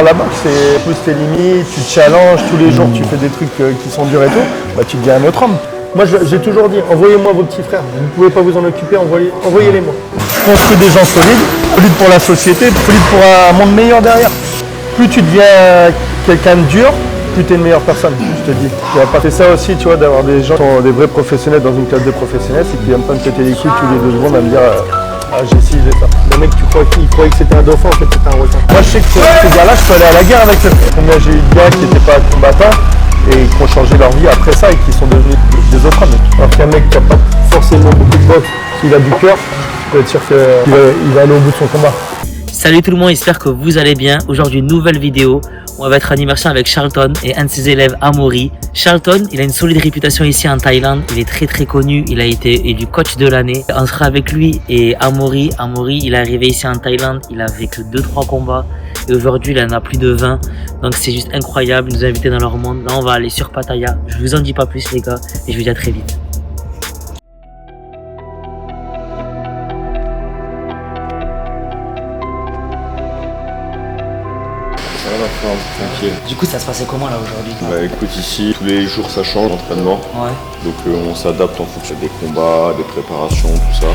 La boxe, c'est plus tes limites, tu te challenges, tous les jours tu fais des trucs qui sont durs et tout, bah tu deviens un autre homme. Moi j'ai toujours dit, envoyez-moi vos petits frères, vous ne pouvez pas vous en occuper, envoyez-les moi. Construis des gens solides pour la société, solides pour un monde meilleur derrière. Plus tu deviens quelqu'un de dur, plus tu es une meilleure personne, je te dis. C'est ça aussi, tu vois, d'avoir des gens qui sont des vrais professionnels dans une classe de professionnels, c'est qu'ils viennent pas me péter les couilles tous les 2 secondes à me dire ah j'ai ci, j'ai ça. Le mec, il croyait que c'était un dauphin, en fait c'était un requin. Moi je sais que ces gars-là, je peux aller à la guerre avec eux. Combien j'ai eu de gars qui n'étaient pas combattants et qui ont changé leur vie après ça et qui sont devenus des autres hommes. Alors qu'un mec qui n'a pas forcément beaucoup de boxe, s'il a du cœur, je peux être sûr qu'il va aller au bout de son combat. Salut tout le monde, j'espère que vous allez bien. Aujourd'hui, une nouvelle vidéo. On va être en immersion avec Charlton et un de ses élèves, Amaury. Charlton, il a une solide réputation ici en Thaïlande. Il est très connu. Il a été élu coach de l'année. On sera avec lui et Amaury. Amaury, il est arrivé ici en Thaïlande. Il avait que 2-3 combats. Et aujourd'hui, il en a plus de 20. Donc c'est juste incroyable. Il nous a invités dans leur monde. Là, on va aller sur Pattaya. Je vous en dis pas plus, les gars. Et je vous dis à très vite. Tranquille. Du coup, ça se passait comment là aujourd'hui? Bah écoute, ici, tous les jours ça change l'entraînement. Ouais. Donc on s'adapte en fonction des combats, des préparations, tout ça.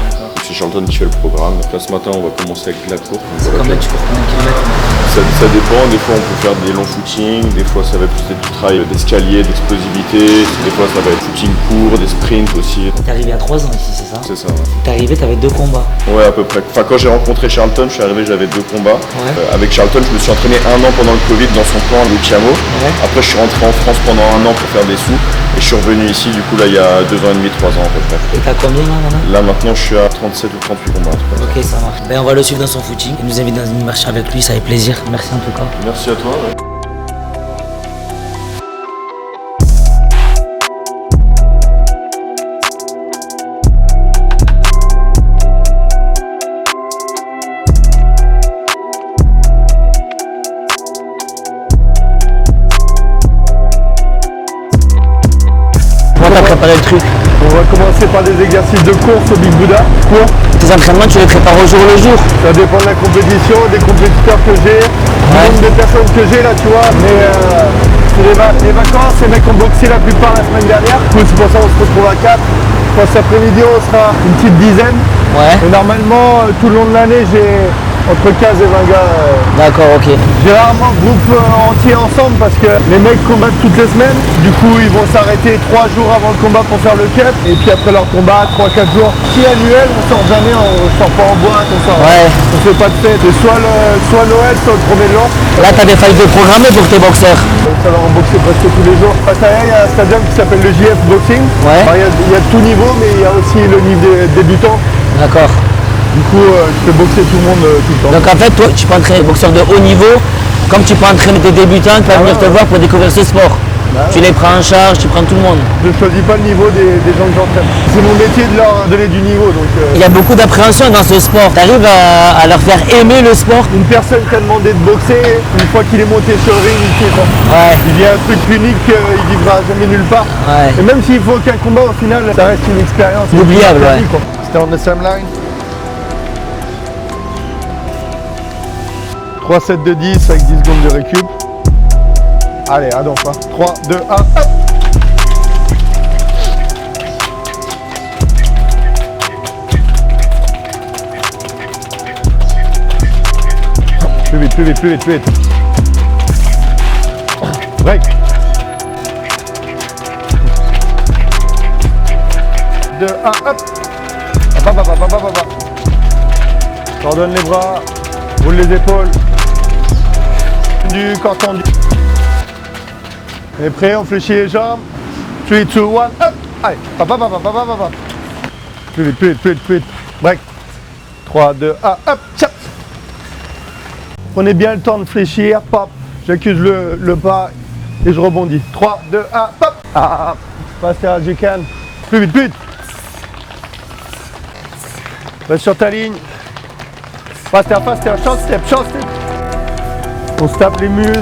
C'est Charlton qui fait le programme. Donc là ce matin, on va commencer avec la course. C'est combien tu cours, combien de kilomètres? Ça dépend, des fois on peut faire des longs footings, des fois ça va être plus du travail d'escalier, d'explosivité, des fois ça va être footing court, des sprints aussi. T'es arrivé à 3 ans ici, c'est ça? C'est ça, ouais. T'es arrivé, t'avais 2 combats. Ouais, à peu près. Enfin, quand j'ai rencontré Charlton, je suis arrivé, j'avais 2 combats. Ouais. Avec Charlton, je me suis entraîné 1 an pendant le Covid dans son camp à Luciamo. Ouais. Après, je suis rentré en France pendant 1 an pour faire des sous. Et je suis revenu ici, du coup, là, il y a 2 ans et demi, 3 ans à peu près. Et t'as combien là maintenant? Là, maintenant, je suis à 37 ou 38 combats. Ok, ça marche. Ben, on va le suivre dans son footing. Il nous invite dans une marche avec lui, ça fait plaisir. Merci en tout cas. Merci à toi. Ouais. Comment t'as préparé le truc? On va commencer par des exercices de course au Big Buddha. Tes entraînements, tu les prépares au jour le jour? Ça dépend de la compétition, des compétiteurs que j'ai, du nombre de personnes que j'ai là, tu vois. Mais c'est les vacances, les mecs ont boxé la plupart la semaine dernière. Du coup, c'est pour ça qu'on se retrouve à 4. Je pense cet après-midi, on sera une petite dizaine. Ouais. Et normalement, tout le long de l'année, j'ai entre 15 et 20 gars. D'accord, ok. J'ai rarement groupe entier ensemble parce que les mecs combattent toutes les semaines. Du coup, ils vont s'arrêter 3 jours avant le combat pour faire le cut. Et puis après leur combat, 3-4 jours. Si annuel, on sort jamais, on sort pas en boîte, on sort. Ouais. On fait pas de fête. C'est soit Noël, soit le 1er de l'an. Là, t'as des fights de programmés pour tes boxeurs. Ça va en boxer presque tous les jours. À Pattaya, il y a un stadium qui s'appelle le JF Boxing. Ouais. Alors, il y a tout niveau, mais il y a aussi le niveau des débutants. D'accord. Du coup, je fais boxer tout le monde tout le temps. Donc en fait, toi, tu peux entraîner des boxeurs de haut niveau, comme tu peux entraîner des débutants qui vont venir te voir pour découvrir ce sport. Tu les prends en charge, tu prends tout le monde. Je ne choisis pas le niveau des gens que j'entraîne. C'est mon métier de leur donner du niveau. Donc, Il y a beaucoup d'appréhension dans ce sport. Tu arrives à leur faire aimer le sport. Une personne qui a demandé de boxer, une fois qu'il est monté sur le ring, il kiffe. Ouais. Il vit un truc unique qu'il vivra jamais nulle part. Ouais. Et même s'il faut aucun combat, au final, ça reste une expérience. Inoubliable, ouais. C'était on the same line. 3 sets de 10 avec 10 secondes de récup. Allez, à donc, 3, 2, 1, hop. Plus vite, plus vite, plus vite, plus vite. Break. 2, 1, hop. Hop. T'ordonnes les bras, roule les épaules. Du corps tendu. On est prêt, on fléchit les jambes. 3, 2, 1, hop. Allez, Plus vite, plus vite, plus vite, plus vite. Break. 3, 2, 1, hop, tchap. Prenez bien le temps de fléchir, pop. J'accuse le pas et je rebondis. 3, 2, 1, pop. Faster as you can. Plus vite, plus vite. Reste sur ta ligne. Faster, short step, short step. On se tape les muscles.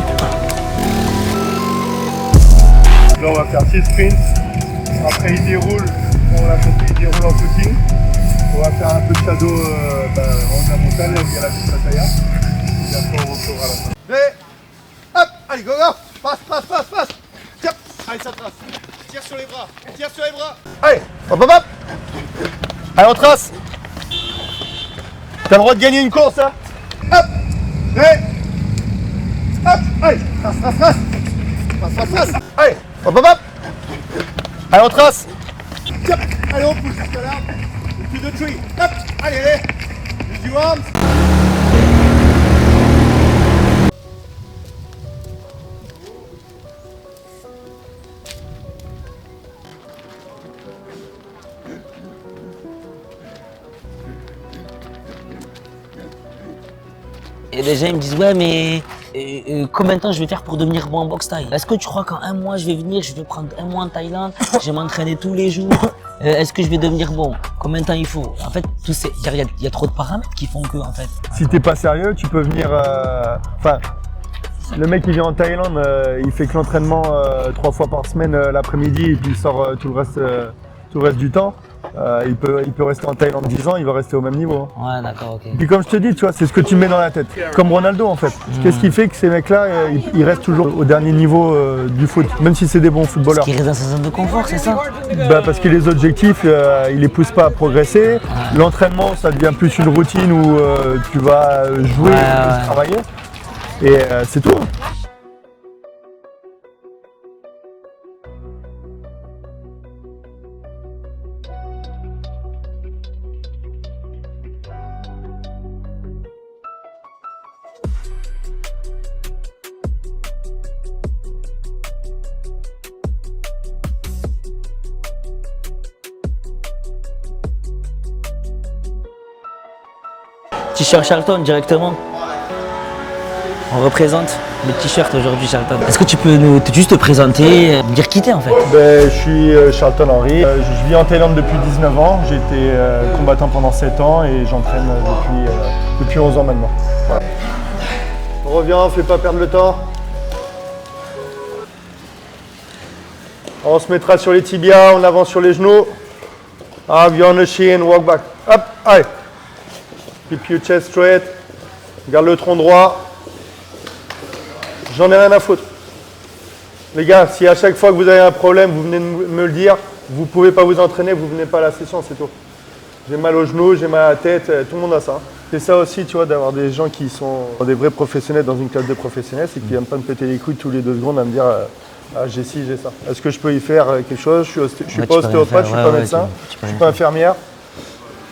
Là, on va faire 6 sprints. Après, il déroule. On l'a compris, il déroule en footing. On va faire un peu de shadow en haut de la montagne, il y a la petite Pattaya. Et après, on reprendra à la fin. Allez, go, go. Passe. Tiens. Allez, ça trace. Tire sur les bras. Allez, hop. Allez, on trace. T'as le droit de gagner une course, hein. Hop. Allez. Trace. Passe. Allez, hop. Allez, on trace. Tiens. Allez, on pousse jusqu'à l'arbre. To the tree. Hop. Allez. Use your arms. Et les gens ils me disent ouais mais combien de temps je vais faire pour devenir bon en boxe thaï? Est-ce que tu crois qu'en un mois je vais venir, je vais prendre un mois en Thaïlande, je vais m'entraîner tous les jours? Est-ce que je vais devenir bon? Combien de temps il faut? En fait, il y a trop de paramètres qui font que en fait. Si t'es pas sérieux, tu peux venir. Enfin, le mec qui vient en Thaïlande, il fait que l'entraînement 3 fois par semaine l'après-midi et puis il sort tout le reste du temps. Il peut rester en Thaïlande 10 ans, il va rester au même niveau. Ouais, d'accord, ok. Et puis comme je te dis, tu vois, c'est ce que tu mets dans la tête. Comme Ronaldo en fait. Qu'est-ce qui fait que ces mecs-là, ils restent toujours au dernier niveau du foot, même si c'est des bons footballeurs? Parce qu'ils restent dans sa zone de confort, c'est ça? Bah parce que les objectifs, ils les poussent pas à progresser. L'entraînement, ça devient plus une routine où tu vas jouer, et travailler. Et c'est tout. T-shirt Charlton directement. On représente le t-shirt aujourd'hui Charlton. Est-ce que tu peux juste te présenter, me dire qui t'es en fait? Je suis Charlton Henry. Je vis en Thaïlande depuis 19 ans. J'ai été combattant pendant 7 ans et j'entraîne depuis 11 ans maintenant. Voilà. On revient, on ne fait pas perdre le temps. On se mettra sur les tibias, on avance sur les genoux. Up, you're on the shin, walk back. Hop, allez. Keep your chest straight. Garde le tronc droit. J'en ai rien à foutre. Les gars, si à chaque fois que vous avez un problème, vous venez de me le dire, vous ne pouvez pas vous entraîner, vous ne venez pas à la session, c'est tout. J'ai mal aux genoux, j'ai mal à la tête, tout le monde a ça. C'est ça aussi, tu vois, d'avoir des gens qui sont des vrais professionnels dans une classe de professionnels, c'est qu'ils n'aiment pas me péter les couilles tous les 2 secondes à me dire ah, j'ai ci, j'ai ça. Est-ce que je peux y faire quelque chose? Je suis pas ostéopathe, je suis pas médecin, je suis pas infirmière.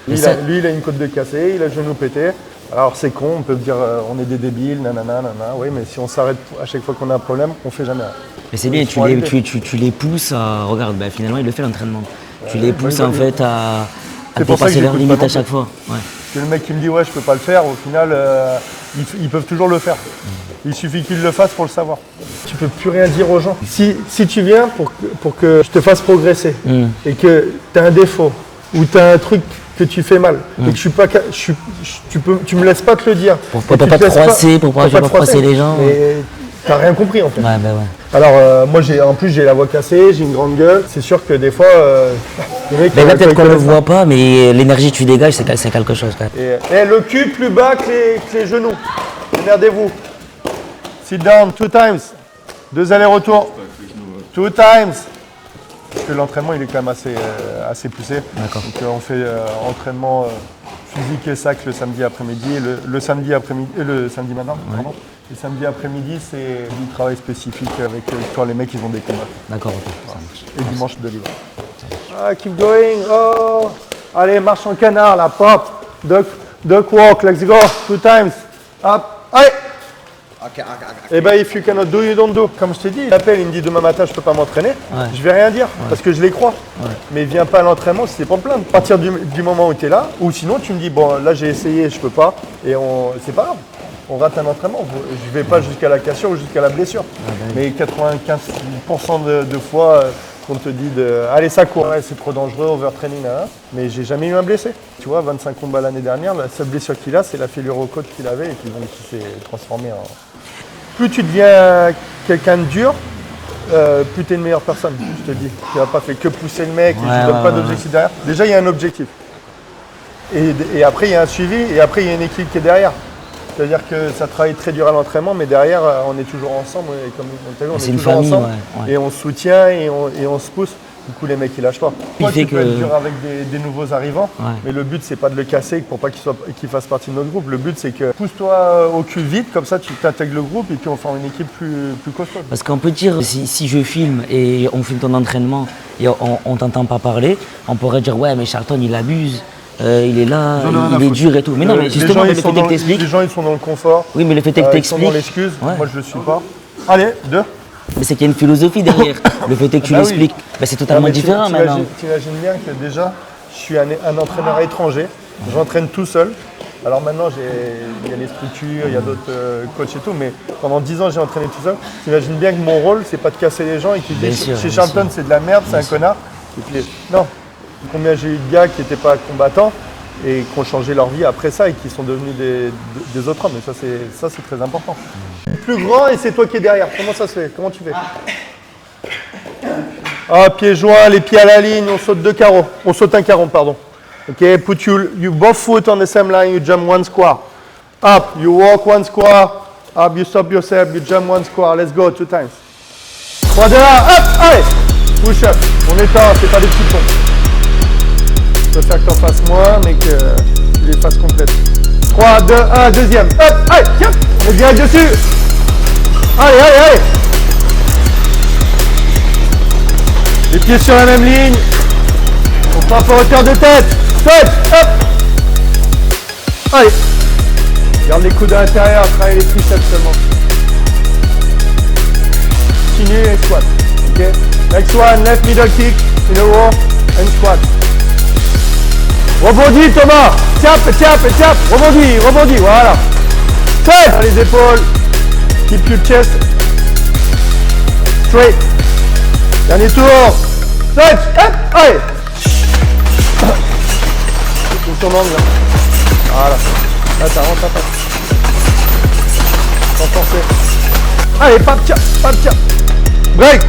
Lui, il a une côte de cassée, il a le genou pété. Alors c'est con, on peut dire on est des débiles, nanana, oui, mais si on s'arrête à chaque fois qu'on a un problème, on fait jamais rien. Mais c'est bien, tu les pousses à... Regarde, bah, finalement il le fait l'entraînement. Tu les pousses en fait à dépasser leurs limites à chaque fois. Ouais. C'est le mec qui me dit ouais je peux pas le faire, au final ils peuvent toujours le faire. Il suffit qu'ils le fassent pour le savoir. Tu peux plus rien dire aux gens. Si tu viens pour que je te fasse progresser et que tu as un défaut ou tu as un truc que tu fais mal et que je suis pas tu me laisses pas te le dire. Pour pas te froisser, pour pas froisser les gens. Et t'as rien compris en fait. Ouais, bah ouais. Alors moi en plus j'ai la voix cassée, j'ai une grande gueule. C'est sûr que des fois les mecs, mais là peut-être qu'on le voit pas, mais l'énergie que tu dégages c'est quelque chose quand même. Et le cul plus bas que les genoux. Démerdez-vous. Sit down 2 times. 2 allers-retours. 2 times. Parce que l'entraînement il est quand même assez poussé. D'accord. Donc on fait entraînement physique et sac le samedi après-midi et le samedi matin. Ouais. Pardon. Le samedi après-midi c'est du travail spécifique avec quand les mecs ils ont des combats. D'accord, ok. Ça marche. Et dimanche de libre. Ah, keep going. Oh. Allez, marche en canard là, pop. Duck walk, let's go. 2 times. Hop. Allez. Okay. Et ben if you cannot do, you don't do. Comme je t'ai dit, il m'appelle, il me dit demain matin je peux pas m'entraîner. Ouais. Je vais rien dire parce que je les crois. Ouais. Mais viens pas à l'entraînement si c'est pas me plaindre. À partir du moment où tu es là, ou sinon tu me dis bon là j'ai essayé, je peux pas. Et c'est pas grave. On rate un entraînement. Je vais pas jusqu'à la cassure ou jusqu'à la blessure. Mais 95% de fois on te dit allez ça court. Ouais, c'est trop dangereux, overtraining là. Mais j'ai jamais eu un blessé. Tu vois, 25 combats l'année dernière, la seule blessure qu'il a, c'est la fêlure au côte qu'il avait et qui s'est transformée en. Plus tu deviens quelqu'un de dur, plus tu es une meilleure personne, je te dis. Tu n'as pas fait que pousser le mec et tu ne donnes pas d'objectif derrière. Déjà, il y a un objectif. Et après, il y a un suivi et après, il y a une équipe qui est derrière. C'est-à-dire que ça travaille très dur à l'entraînement, mais derrière, on est toujours ensemble. Et comme on t'a vu, on C'est est une toujours famille, ensemble. ouais. Et on se soutient et on se pousse. Du coup, les mecs, ils lâchent pas. Toi, fait tu peux que- être dur avec des nouveaux arrivants, Ouais. mais le but, c'est pas de le casser pour pas qu'il fasse partie de notre groupe. Le but, c'est que pousse-toi au cul vite, comme ça, tu t'intègres le groupe et puis on forme une équipe plus costaud. Parce qu'on peut dire, si je filme et on filme ton entraînement et on t'entend pas parler, on pourrait dire, ouais, mais Charlton, il abuse, il est là, J'en ai rien à il est foutre. dur et tout. Mais non, mais Les justement, gens, le ils fait sont que dans- t'expliques. les gens, ils sont dans le confort. Oui, mais le fait que Ils sont t'expliques. dans l'excuse. Ouais. Moi, je le suis pas. Allez, 2. Mais c'est qu'il y a une philosophie derrière. Le fait est que tu Bah oui. l'expliques. Bah, c'est totalement différent maintenant. T'imagines bien que déjà, je suis un entraîneur étranger, j'entraîne tout seul. Alors maintenant, il y a les structures, il y a d'autres coachs et tout, mais pendant 10 ans, j'ai entraîné tout seul. T'imagines bien que mon rôle, c'est pas de casser les gens et qu'ils Bien disent sûr, chez bien Charlton, sûr. c'est de la merde, c'est un connard. Et puis, non. Combien j'ai eu de gars qui n'étaient pas combattants et qui ont changé leur vie après ça et qui sont devenus des autres hommes. Et ça, c'est très important. Plus grand et c'est toi qui es derrière. Comment ça se fait? Comment tu fais? Ah, pieds joints, les pieds à la ligne, on saute 2 carreaux. On saute un carreau, pardon. Ok, put you both foot on the same line, you jump 1 square. Up, you walk 1 square. Up, you stop yourself, you jump 1 square. Let's go, 2 times. 3, 2, 1, hop, allez. Push up. On étend, c'est pas des petits ponts. Je préfère que t'en fasses moins, mais que tu les fasses complètes. 3, 2, 1, deuxième. Hop, allez, tiens, on est direct dessus. Allez, allez, allez. Les pieds sur la même ligne. On frappe en hauteur de tête. Saute, hop. Allez. Garde les coudes à l'intérieur, travaille les triceps seulement. Continue et squat. Ok. Next one, left middle kick, in a row, and squat. Rebondis Thomas. Tiap. Rebondis, voilà. Saute. Les épaules. Keep your chest straight. Dernier tour. Saute. Hop. Allez. Ton angle là. Voilà. Là, t'as rentré ta patte. Sans forcer. Allez, pap, tcha. Break.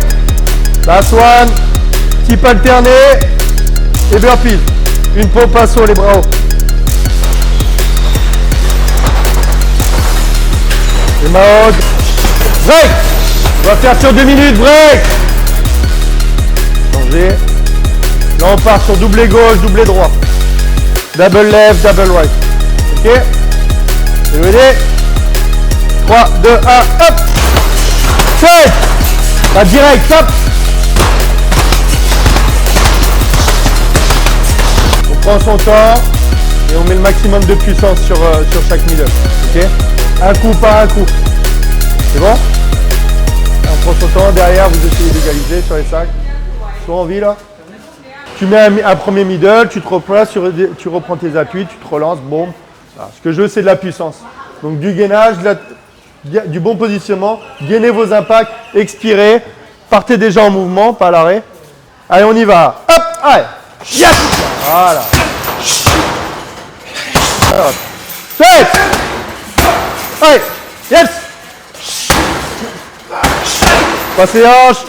Last one. Type alterné. Et burpees. Une pompe à saut, les bras hauts. Les mains hautes. Break. On va faire sur 2 minutes. Break. Changer. Là, on part sur doublé gauche, doublé droit. Double left, double right. Ok. C'est ready. 3, 2, 1, hop. Fait. Pas direct, hop. On prend son temps et on met le maximum de puissance sur chaque middle. Ok. Un coup par un coup. C'est bon? On prend son temps, derrière vous essayez d'égaliser sur les sacs. Soit envie là. Tu mets un premier middle, tu te replaces, tu reprends tes appuis, tu te relances, boum. Voilà. Ce que je veux, c'est de la puissance. Donc du gainage, du bon positionnement, gainez vos impacts, expirez, partez déjà en mouvement, pas à l'arrêt. Allez, on y va. Hop, allez. Yes. Voilà. Alors, fait. Allez, yes. Passe les hanches.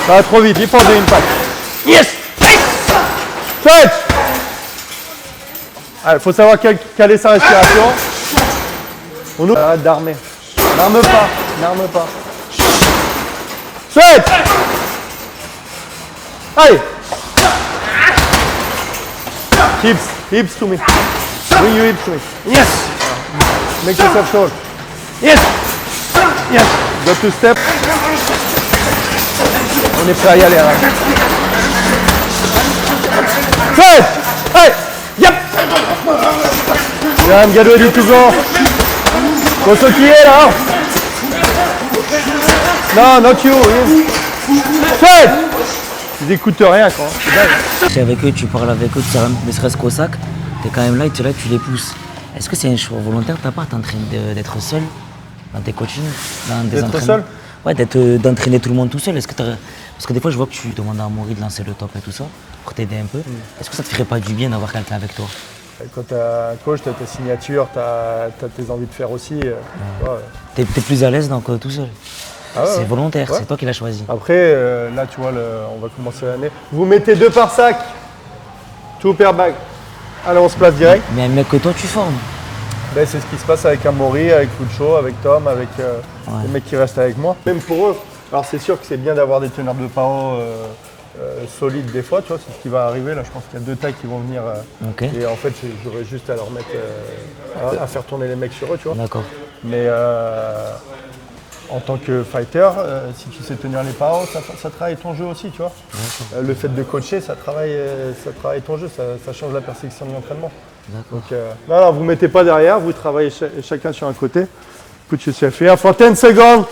Ça va trop vite, il faut de l'impact. Yes! Fait! Il faut savoir caler sa respiration. On ouvre. Arrête d'armer. N'arme pas. Fait! Allez! Hips to me. Bring your hips to me. Yes! Make yourself short. Yes! Go to step. On est prêt à y aller. Fait! Hey! Yep! Bien, get ready to go. Coach qui est là? Non, not you. Fait! Ils écoutent rien quoi. C'est dingue. Tu es avec eux, tu parles avec eux, tu sais, ne serait-ce qu'au sac, tu es quand même là et tu les pousses. Est-ce que c'est un choix volontaire de ta part d'être seul dans tes coachings, dans des D'être entraînements? seul? Ouais, d'entraîner tout le monde tout seul. Est-ce que parce que des fois, je vois que tu demandes à Amaury de lancer le top et tout ça, pour t'aider un peu. Est-ce que ça te ferait pas du bien d'avoir quelqu'un avec toi? Quand tu as un coach, tu as tes signatures, tu as tes envies de faire aussi. Ouais. T'es plus à l'aise donc tout seul. Ah ouais, C'est ouais. volontaire, Ouais. c'est toi qui l'as choisi. Après, là, tu vois, on va commencer l'année. Vous mettez 2 par sac. 2 per bag. Allez, on se place direct. Mais un mec que toi, tu formes. Ben, c'est ce qui se passe avec Amaury, avec Lucho, avec Tom, avec les mecs qui restent avec moi. Même pour eux, alors c'est sûr que c'est bien d'avoir des teneurs de paro solides des fois, tu vois, c'est ce qui va arriver. Là, je pense qu'il y a 2 tailles qui vont venir. Et en fait, j'aurais juste à leur mettre, à faire tourner les mecs sur eux, tu vois. D'accord. Mais en tant que fighter, si tu sais tenir les paros, ça travaille ton jeu aussi, tu vois. Le fait de coacher, ça travaille ton jeu, ça change la perception de l'entraînement. D'accord. Donc, non, vous ne mettez pas derrière, vous travaillez chacun sur un côté. Put yourself here. For 10 seconds,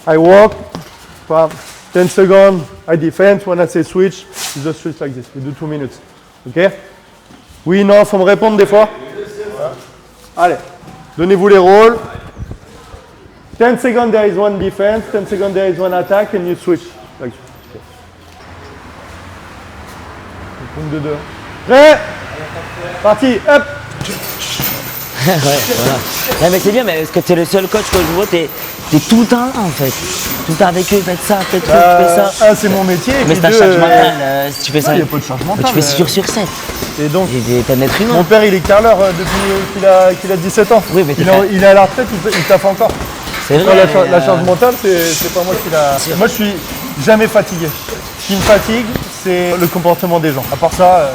I walk. For 10 seconds, I defend. When I say switch, you just switch like this. We do 2 minutes. OK? Oui, non, faut me répondre des fois. Allez, donnez-vous les rôles. 10 seconds, there is one defense. 10 seconds, there is one attack, and you switch. Like this. Okay. Une de 2. Prêt? Parti, hop! Ouais, voilà. Ouais, mais c'est bien, mais parce que tu es le seul coach que je vois, tu es tout le temps là en fait. Tout le temps avec eux, faites ça, faites ça. Un, c'est mon métier. Mais c'est un charge mental, si tu fais ça. Il n'y a pas de charge mentale. Tu fais 6 jours sur 7. Et donc, t'es un être humain. mon père, il est carleur depuis qu'il a 17 ans. Oui, mais il est à la retraite, il taffe encore. C'est vrai. La charge mentale, c'est pas moi qui l'a. Moi, je suis jamais fatigué. Ce qui me fatigue, c'est le comportement des gens. À part ça,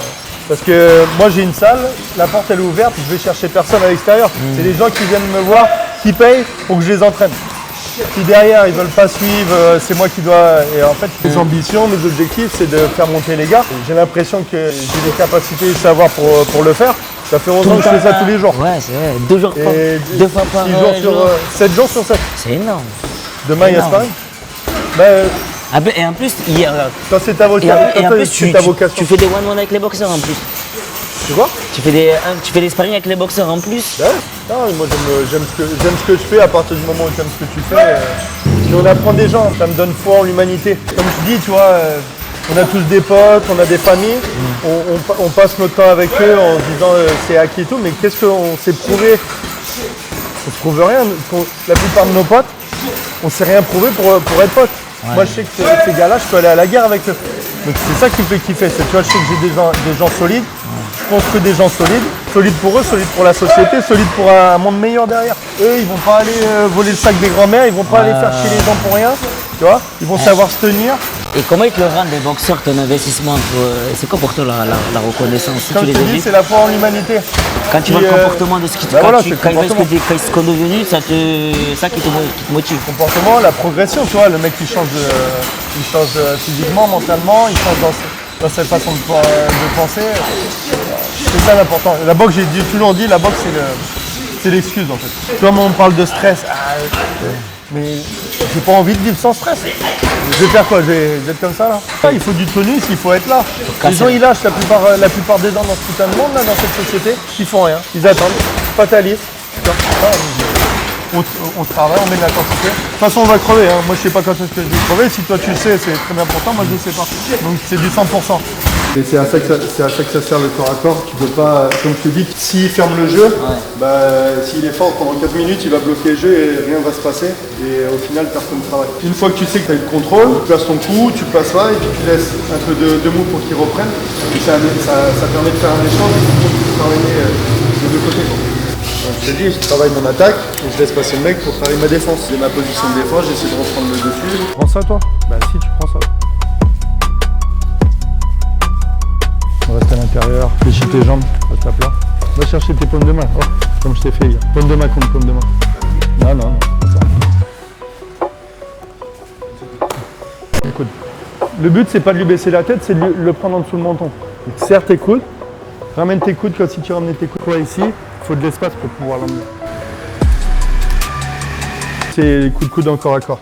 parce que moi, j'ai une salle, la porte elle est ouverte, je vais chercher personne à l'extérieur. C'est les gens qui viennent me voir, qui payent pour que je les entraîne. Si derrière ils veulent pas suivre, c'est moi qui dois. Et en fait, mes ambitions, mes objectifs, c'est de faire monter les gars. J'ai l'impression que j'ai les capacités et le savoir pour le faire. Ça fait 11 ans que je fais ça tous les jours. Ouais, c'est vrai. 2 jours par 2 fois par 7 jours sur 7. C'est énorme. Demain, il y a sparring. Et en plus, quand c'est ta vocation. Tu fais des one-one avec les boxeurs en plus. Tu vois? Tu fais des sparring avec les boxeurs en plus. Ouais. Non, moi j'aime ce que je fais à partir du moment où tu aimes ce que tu fais. Si on apprend des gens, ça me donne foi en l'humanité. Comme je dis, tu vois, on a tous des potes, on a des familles, on passe notre temps avec eux en se disant c'est acquis et tout, mais qu'est-ce qu'on s'est prouvé? On se prouve rien. La plupart de nos potes, on s'est rien prouvé pour être potes. Ouais. Moi je sais que ces gars-là, je peux aller à la guerre avec eux. Donc c'est ça qui me fait kiffer. Tu vois, je sais que j'ai des gens solides. Je construis des gens solides pour eux, solides pour la société, solides pour un monde meilleur derrière. Eux, ils vont pas aller voler le sac des grands-mères, ils vont pas aller faire chier les gens pour rien, tu vois. Ils vont savoir se tenir. Et comment ils te le rendent les boxeurs, ton investissement? C'est quoi pour toi la reconnaissance? Si comme tu je te dis, c'est la foi en l'humanité. Quand tu vois le comportement de ce qui te quand ils sont devenus, ça qui te motive. Le comportement, la progression, tu vois, le mec qui change physiquement, mentalement, il change dans cette façon de penser. C'est ça l'important. La boxe, j'ai toujours dit, la boxe c'est l'excuse en fait. Tu vois, moi on parle de stress, mais j'ai pas envie de vivre sans stress. Je vais faire quoi? Je vais être comme ça là? Il faut du tonus, il faut être là. Les gens ils lâchent la plupart des gens dans ce putain de monde là, dans cette société, ils font rien, ils attendent, fatalisent. On travaille, on met de l'intensité. De toute façon on va crever, hein. Moi je sais pas quand est-ce que je vais crever, si toi tu le sais c'est très bien pour toi, moi je le sais pas. Donc c'est du 100%. Et c'est à ça que ça sert le corps à corps. Tu peux pas, comme je te dis, s'il ferme le jeu, s'il est fort pendant 4 minutes, il va bloquer le jeu et rien va se passer. Et au final, personne ne travaille. Une fois que tu sais que tu as le contrôle, tu places ton coup, tu places là et puis tu laisses un peu de mou pour qu'il reprenne. Et ça permet de faire un échange et de travailler des deux côtés. Je te dis, je travaille mon attaque et je laisse passer le mec pour travailler ma défense. J'ai ma position de défense, j'essaie de reprendre le dessus. Tu prends ça toi? Bah si, tu prends ça. On reste à l'intérieur, fléchis tes jambes, reste à plat. Va chercher tes paumes de main, oh, comme je t'ai fait hier. Paume de main contre paume de main. Non, comme ça. Écoute, le but c'est pas de lui baisser la tête, c'est de le prendre en dessous le menton. Donc, serre tes coudes, ramène tes coudes comme si tu ramenais tes coudes. Toi ici, il faut de l'espace pour pouvoir l'emmener. C'est les coups de coude en corps à corps.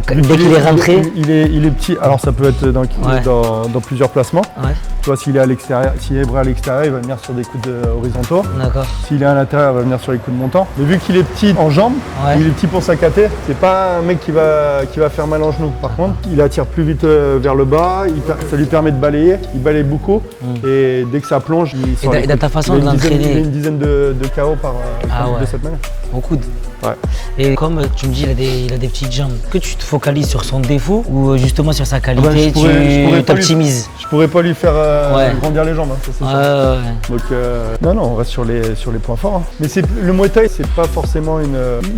Dès qu'il est rentré, il est petit, alors ça peut être dans plusieurs placements. Ouais. Tu vois, s'il est à l'extérieur, s'il est à l'extérieur, il va venir sur des coudes horizontaux. D'accord. S'il est à l'intérieur, il va venir sur les coudes montants. Mais vu qu'il est petit en jambes, il est petit pour s'accater, c'est pas un mec qui va faire mal en genou. Par contre, il attire plus vite vers le bas, ça lui permet de balayer, il balaye beaucoup. Et dès que ça plonge, il sort. Et dans ta façon de l'entraîner, il a une dizaine de KO de cette manière. Au coude. Ouais. Et comme tu me dis, il a des petites jambes, que tu te focalises sur son défaut ou justement sur sa qualité, je pourrais tu pas lui- t'optimises? Je pourrais pas lui faire Ouais. grandir les jambes, hein, ça, c'est sûr. Ouais. Donc non, on reste sur les points forts. Hein. Mais le Muay Thai, c'est pas forcément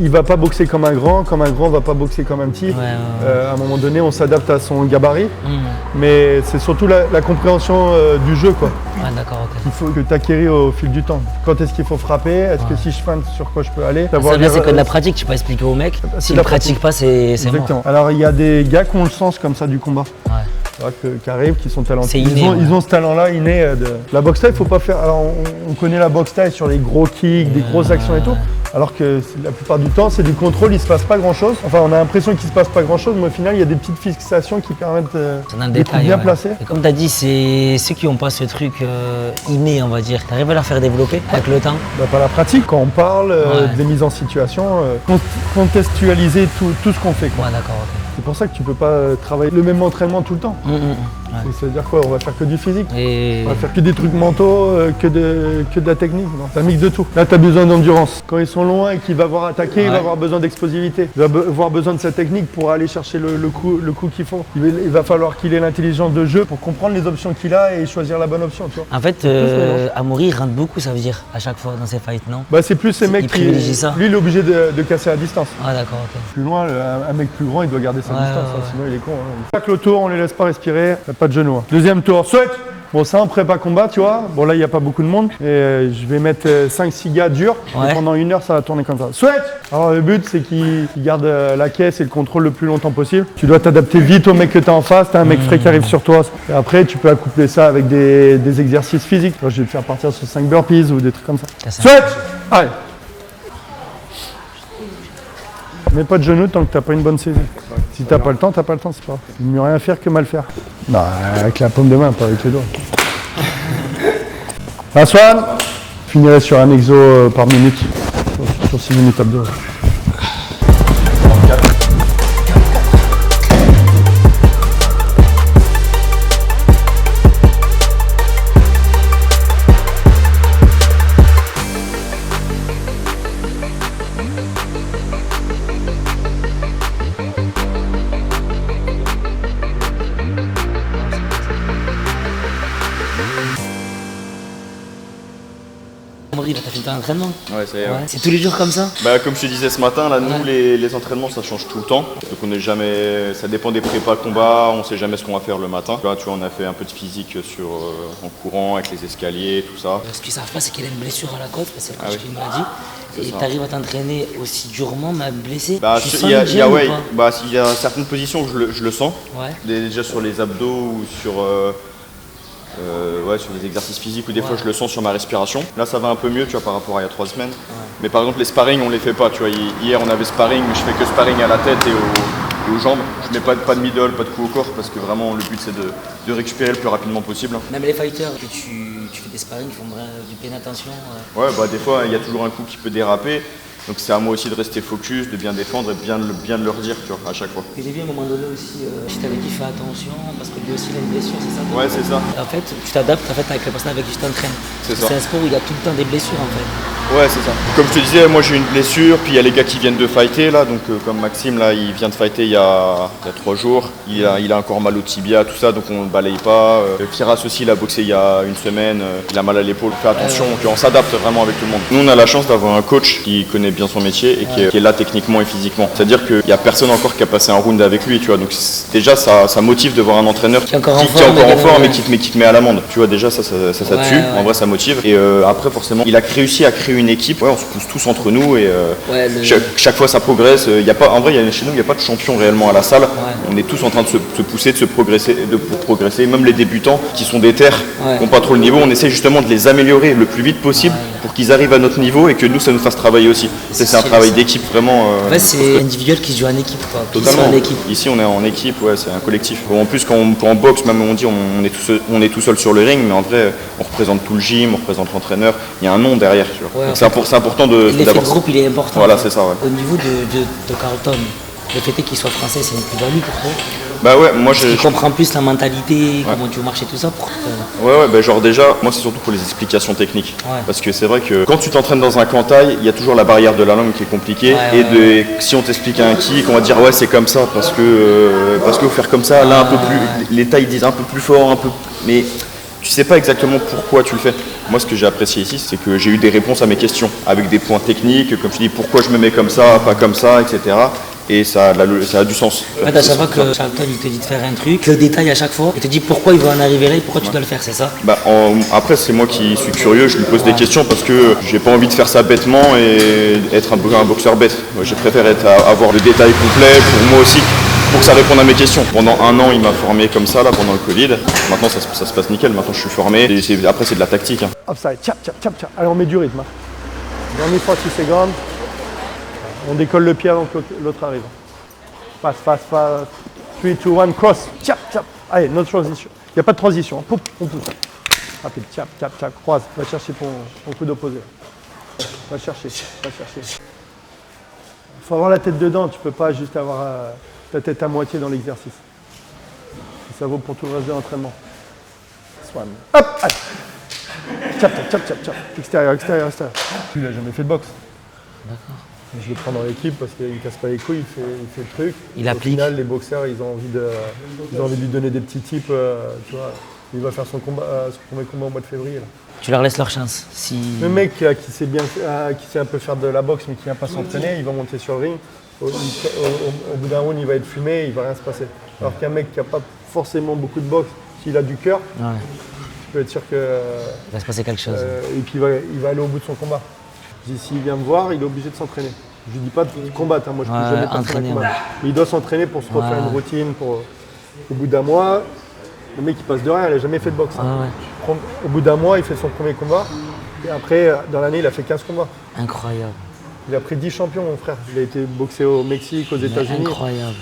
il va pas boxer comme un grand va pas boxer comme un petit. À un moment donné, on s'adapte à son gabarit, mais c'est surtout la compréhension du jeu, quoi. Ouais, d'accord, ok. Il faut que tu acquéris au fil du temps. Quand est-ce qu'il faut frapper? Est-ce que si je feinte, sur quoi je peux aller? Ça, là, c'est que de la pratique, tu peux expliquer au mec. S'il ne pratique pas, c'est mort. Exactement. Alors, il y a des gars qui ont le sens comme ça du combat. Ouais. Qui arrivent, qui sont talentueux. C'est inné, ils ont ce talent-là inné. La boxe thaï, il faut pas faire. Alors, on connaît la boxe thaï sur les gros kicks, des grosses actions et tout. Alors que la plupart du temps, c'est du contrôle, il se passe pas grand-chose. Enfin, on a l'impression qu'il se passe pas grand-chose, mais au final, il y a des petites fixations qui permettent des trucs bien placés. Et comme tu as dit, c'est ceux qui n'ont pas ce truc inné, on va dire. Tu arrives à leur faire développer avec le temps? Par la pratique, quand on parle, des mises en situation, contextualiser tout ce qu'on fait, quoi. Ouais, d'accord, ok. C'est pour ça que tu peux pas travailler le même entraînement tout le temps. C'est-à-dire quoi? On va faire que du physique. On va faire que des trucs mentaux, que de la technique. C'est un mix de tout. Là, tu as besoin d'endurance. Quand ils sont loin et qu'il va avoir attaqué, il va avoir besoin d'explosivité. Il va avoir besoin de sa technique pour aller chercher le coup qu'il faut. Il va falloir qu'il ait l'intelligence de jeu pour comprendre les options qu'il a et choisir la bonne option. Tu vois. En fait, Amaury rentre beaucoup, ça veut dire, à chaque fois dans ses fights, non? C'est plus ces mecs qui privilégient ça. Lui, il est obligé de casser la distance. Ah, d'accord, ok. Plus loin, un mec plus grand, il doit garder sa distance, sinon il est con. Chaque le tour, on les laisse pas respirer, pas de genoux. Deuxième tour, souhaite. Bon, ça en prépa combat, tu vois. Bon, là, il n'y a pas beaucoup de monde. Et je vais mettre 5-6 gars durs. Et pendant 1 heure, ça va tourner comme ça. Souhaite. Alors, le but, c'est qu'ils gardent la caisse et le contrôle le plus longtemps possible. Tu dois t'adapter vite au mec que tu as en face. Tu as un mec frais qui arrive sur toi. Et après, tu peux accoupler ça avec des exercices physiques. Alors, je vais te faire partir sur 5 burpees ou des trucs comme ça. Souhaite. Allez. Mets pas de genoux tant que t'as pas une bonne saisie. Si t'as pas le temps, c'est pas grave. Il mieux rien faire que mal faire. Non, avec la paume de main, pas avec les doigts. Swan, je finirai sur un exo par minute, sur 6 minutes abdos. Amaury, là, t'as fini ton entraînement? Ouais, ça y est. Ouais. C'est tous les jours comme ça? Comme je te disais ce matin, là, nous, les entraînements, ça change tout le temps. Donc on n'est jamais. Ça dépend des prépas combat, on sait jamais ce qu'on va faire le matin. Là, tu vois, on a fait un peu de physique en courant, avec les escaliers, tout ça. Ce qu'ils savent pas, c'est qu'il a une blessure à la côte, parce que c'est le coach qui me l'a dit. Et ça. tu arrives à t'entraîner aussi durement, même blessé? Il y a certaines positions où je le sens. Ouais. Déjà sur les abdos ou sur des exercices physiques où des fois je le sens sur ma respiration. Là ça va un peu mieux, tu vois, par rapport à il y a 3 semaines. Mais par exemple les sparring on les fait pas, tu vois. Hier on avait sparring, mais je fais que sparring à la tête et aux jambes. Je mets pas de middle, pas de coup au corps parce que vraiment le but c'est de récupérer le plus rapidement possible. Même les fighters que tu fais des sparring, font du peine attention. Ouais, des fois il y a toujours un coup qui peut déraper. Donc c'est à moi aussi de rester focus, de bien défendre et bien de leur dire, tu vois, à chaque fois. Et j'ai vu à un moment donné aussi, je t'avais dit fais attention parce que lui aussi il a une blessure, c'est ça? Ouais, c'est ça. En fait, tu t'adaptes avec la personne avec qui tu t'entraînes. C'est ça. C'est un sport où il y a tout le temps des blessures en fait. Ouais, c'est ça. Comme je te disais, moi j'ai une blessure, puis il y a les gars qui viennent de fighter là, donc comme Maxime là, il vient de fighter il y a 3 jours, il a encore mal au tibia, tout ça, donc on ne balaye pas. Firas aussi, il a boxé il y a 1 semaine, il a mal à l'épaule, fais attention, puis on s'adapte vraiment avec tout le monde. Nous on a la chance d'avoir un coach qui connaît bien son métier et qui est là techniquement et physiquement. C'est-à-dire qu'il n'y a personne encore qui a passé un round avec lui, tu vois, donc déjà ça motive de voir un entraîneur qui est encore en forme et qui te met à l'amende. Tu vois, déjà ça tue, en vrai ça motive. Et après forcément, il a réussi à créer une équipe, on se pousse tous entre nous et chaque fois ça progresse. En vrai, chez nous, il n'y a pas de champion réellement à la salle. On est tous en train de se pousser, pour progresser. Même les débutants qui sont des terres, qui n'ont pas trop le niveau, on essaie justement de les améliorer le plus vite possible pour qu'ils arrivent à notre niveau et que nous, ça nous fasse travailler aussi. C'est un travail d'équipe vraiment. En fait, c'est individuel qui se joue en équipe, quoi. Totalement. Ici, on est en équipe, c'est un collectif. En plus, quand on boxe, même on dit on est tout seul sur le ring, mais en vrai, on représente tout le gym, on représente l'entraîneur. Il y a un nom derrière. C'est important de. L'effet de groupe, il est important. Voilà, c'est ça. Ouais. Au niveau de Carlton, le fait qu'il soit français, c'est une plus-value pour toi? Bah ouais, moi j'ai. Tu comprends plus la mentalité, comment tu marches et tout ça pour Ouais, bah genre déjà, moi c'est surtout pour les explications techniques. Ouais. Parce que c'est vrai que quand tu t'entraînes dans un camp taille, il y a toujours la barrière de la langue qui est compliquée. Si on t'explique un kick, on va dire ouais c'est comme ça parce que faut faire comme ça, là un peu plus. Les tailles disent un peu plus fort, un peu. Mais tu sais pas exactement pourquoi tu le fais. Moi ce que j'ai apprécié ici, c'est que j'ai eu des réponses à mes questions, avec des points techniques, comme je dis pourquoi je me mets comme ça, pas comme ça, etc. Et ça a du sens. En fait, à chaque fois que Charlton il te dit de faire un truc, le détail à chaque fois, il te dit pourquoi il va en arriver là et pourquoi tu dois le faire, c'est ça? Après, c'est moi qui suis curieux, je lui pose des questions parce que j'ai pas envie de faire ça bêtement et être un boxeur bête. Moi, je préfère avoir le détail complet pour moi aussi, pour que ça réponde à mes questions. Pendant 1 an, il m'a formé comme ça, là, pendant le Covid. Maintenant, ça se passe nickel, maintenant je suis formé. Après, c'est de la tactique. Hein. Upside, tchap, tchap, tchap, tchap. Allez, on met du rythme. Dernier 30 secondes. On décolle le pied avant que l'autre arrive. Passe. 3, 2, 1, cross. Tchap, tchap. Allez, no transition. Il n'y a pas de transition. Poup, on pousse. Rapide, tchap, tchap, tchap. Croise. Va chercher ton coup d'opposé. Va chercher. Il faut avoir la tête dedans. Tu ne peux pas juste avoir ta tête à moitié dans l'exercice. Ça vaut pour tout le reste de l'entraînement. Swan. Hop, allez. Tchap, tchap, tchap, tchap. Extérieur. Lui, il n'a jamais fait de boxe. D'accord. Je le prends dans l'équipe parce qu'il ne casse pas les couilles, il fait le truc. Il applique. Au final, les boxeurs, ils ont envie de lui donner des petits tips. Tu vois. Il va faire son premier combat au mois de février. Là. Tu leur laisses leur chance. Le mec qui sait un peu faire de la boxe mais qui vient pas s'entraîner, il va monter sur le ring. Au bout d'un round, il va être fumé, il va rien se passer. Alors qu'un mec qui n'a pas forcément beaucoup de boxe, s'il a du cœur, tu peux être sûr que. Il va se passer quelque chose. Et puis il va aller au bout de son combat. S'il vient me voir, il est obligé de s'entraîner. Je lui dis pas de combattre, hein. Moi je ne peux jamais entraîner. Mais il doit s'entraîner pour se refaire une routine. Au bout d'un mois, le mec il passe de rien, il n'a jamais fait de boxe. Au bout d'un mois, il fait son premier combat. Et après, dans l'année, il a fait 15 combats. Incroyable. Il a pris 10 champions, mon frère. Il a été boxé au Mexique, aux États-Unis. Incroyable.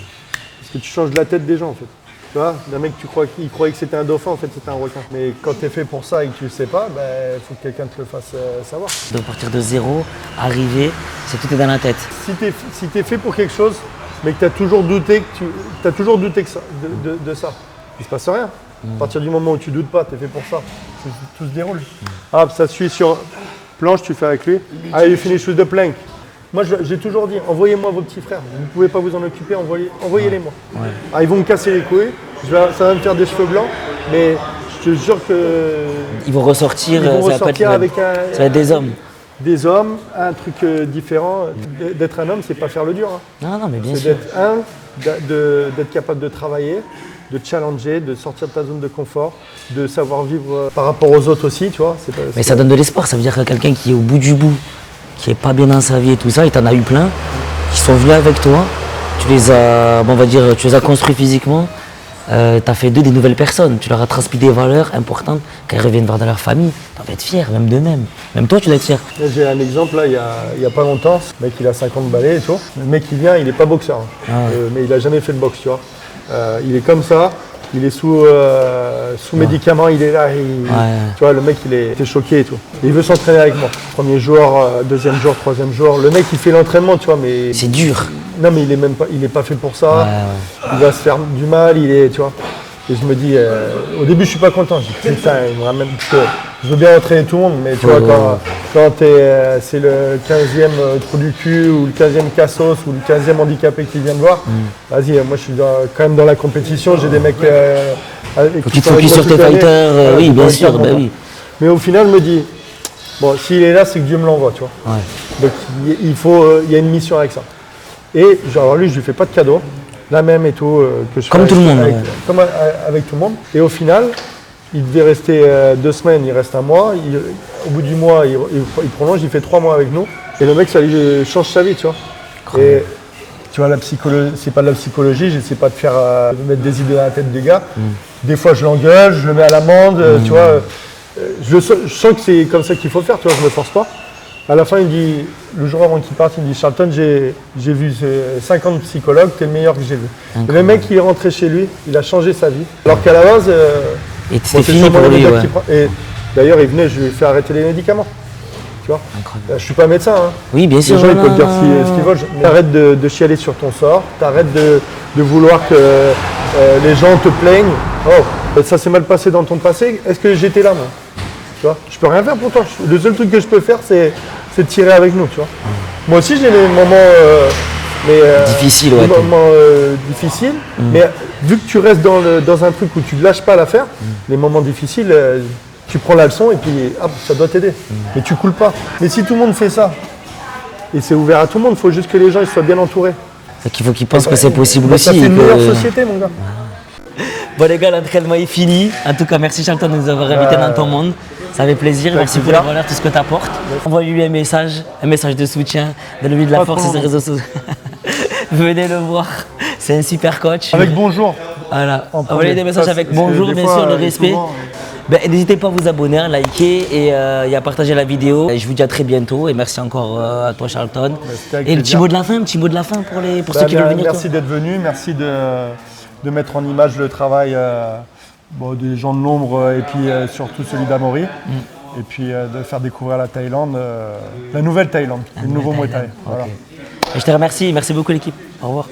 Parce que tu changes la tête des gens en fait. Tu vois, d'un mec, il croyait que c'était un dauphin, en fait c'était un requin. Mais quand tu es fait pour ça et que tu le sais pas, il faut que quelqu'un te le fasse savoir. De partir de zéro, arriver, c'est tout est dans la tête. Si tu es fait pour quelque chose, mais que tu as toujours douté, que ça, de ça, il se passe rien. À partir du moment où tu doutes pas, tu es fait pour ça. Tout se déroule. Ça suit sur planche, tu fais avec lui. Allez, you finish with the plank. Moi, j'ai toujours dit, envoyez-moi vos petits frères. Vous ne pouvez pas vous en occuper, envoyez-les-moi. Ils vont me casser les couilles, ça va me faire des cheveux blancs, mais je te jure que... Ils vont ressortir, avec ça va être des hommes. Des hommes, un truc différent. D'être un homme, c'est pas faire le dur. Hein. Non, mais bien sûr. C'est d'être capable de travailler, de challenger, de sortir de ta zone de confort, de savoir vivre par rapport aux autres aussi, tu vois. Mais ça donne de l'espoir, ça veut dire que quelqu'un qui est au bout du bout, qui est pas bien dans sa vie et tout ça, et t'en as eu plein, qui sont venus avec toi, tu les as construits physiquement, t'as fait d'eux des nouvelles personnes, tu leur as transmis des valeurs importantes, qu'elles reviennent voir dans leur famille, t'en vas être fier, même d'eux-mêmes. Même toi, tu dois être fier. J'ai un exemple, là, il y a pas longtemps, le mec il a 50 balais et tout, le mec il vient, il est pas boxeur, mais il a jamais fait de boxe, tu vois. Il est comme ça, il est sous médicaments, il est là, tu vois, le mec il était choqué et tout. Et il veut s'entraîner avec moi. Premier jour, deuxième jour, troisième jour. Le mec il fait l'entraînement, tu vois, mais. C'est dur. Non mais il est pas fait pour ça. Il va se faire du mal, tu vois. Et je me dis, au début je suis pas content, je dis putain, il me ramène, parce que je veux bien entraîner tout le monde, mais tu vois, quand c'est le 15e trou du cul, ou le 15e cassos, ou le 15e handicapé qui vient me voir, vas-y, moi je suis quand même dans la compétition, j'ai des mecs qui te focus sur tes fighters, oui, bien sûr, bah oui. Mais au final, je me dis, bon, s'il est là, c'est que Dieu me l'envoie, tu vois. Donc il y a une mission avec ça. Et genre lui, je lui fais pas de cadeau. La même et tout, que je comme fais tout le monde. Comme avec tout le monde. Et au final, il devait rester 2 semaines, il reste 1 mois. Au bout du mois, il prolonge, il fait 3 mois avec nous. Et le mec, ça lui change sa vie, tu vois. Et tu vois, la psychologie, c'est pas de la psychologie, j'essaie pas de mettre des idées dans la tête des gars. Des fois, je l'engueule, je le mets à l'amende, tu vois. Je sens que c'est comme ça qu'il faut faire, tu vois, je me force pas. À la fin, il dit, le jour avant qu'il parte, il me dit Charlton, j'ai vu 50 psychologues, t'es le meilleur que j'ai vu. Et le mec, il est rentré chez lui, il a changé sa vie. Alors qu'à la base, et c'était fini pour lui. Et d'ailleurs, il venait, je lui ai fait arrêter les médicaments. Tu vois. Je suis pas médecin. Hein. Oui, bien sûr. Les gens, ils peuvent dire ce qu'ils veulent. Mais t'arrêtes de chialer sur ton sort, t'arrêtes de vouloir les gens te plaignent. Oh, ça s'est mal passé dans ton passé. Est-ce que j'étais là, moi? Tu vois, je peux rien faire pour toi. Le seul truc que je peux faire, c'est de tirer avec nous, tu vois. Moi aussi, j'ai des moments difficile, ouais. des moments difficiles. Mais vu que tu restes dans un truc où tu ne lâches pas l'affaire, les moments difficiles, tu prends la leçon et puis hop, ça doit t'aider. Mais tu coules pas. Mais si tout le monde fait ça, et c'est ouvert à tout le monde, il faut juste que les gens ils soient bien entourés. C'est qu'il faut qu'ils pensent que c'est possible Ça aussi. fait une meilleure société, mon gars. Bon les gars, l'entraînement est fini. En tout cas, merci Charlton de nous avoir invités dans ton monde. Ça fait plaisir. Merci pour la valeur, tout ce que tu apportes. Envoie-lui un message de soutien, donne-lui de la force sur ses réseaux sociaux. Venez le voir, c'est un super coach. Avec bonjour. Voilà. Envoyez des messages avec bonjour, bien sûr, le respect. N'hésitez pas à vous abonner, à liker et à partager la vidéo. Et je vous dis à très bientôt et merci encore à toi Charlton. Et le petit mot de la fin, pour ceux qui veulent venir. Merci d'être venu, merci de mettre en image le travail des gens de l'ombre et puis surtout celui d'Amaury. Et puis de faire découvrir la Thaïlande, la nouvelle Thaïlande, le nouveau Muay Thai. Voilà. Et je te remercie, merci beaucoup l'équipe. Au revoir.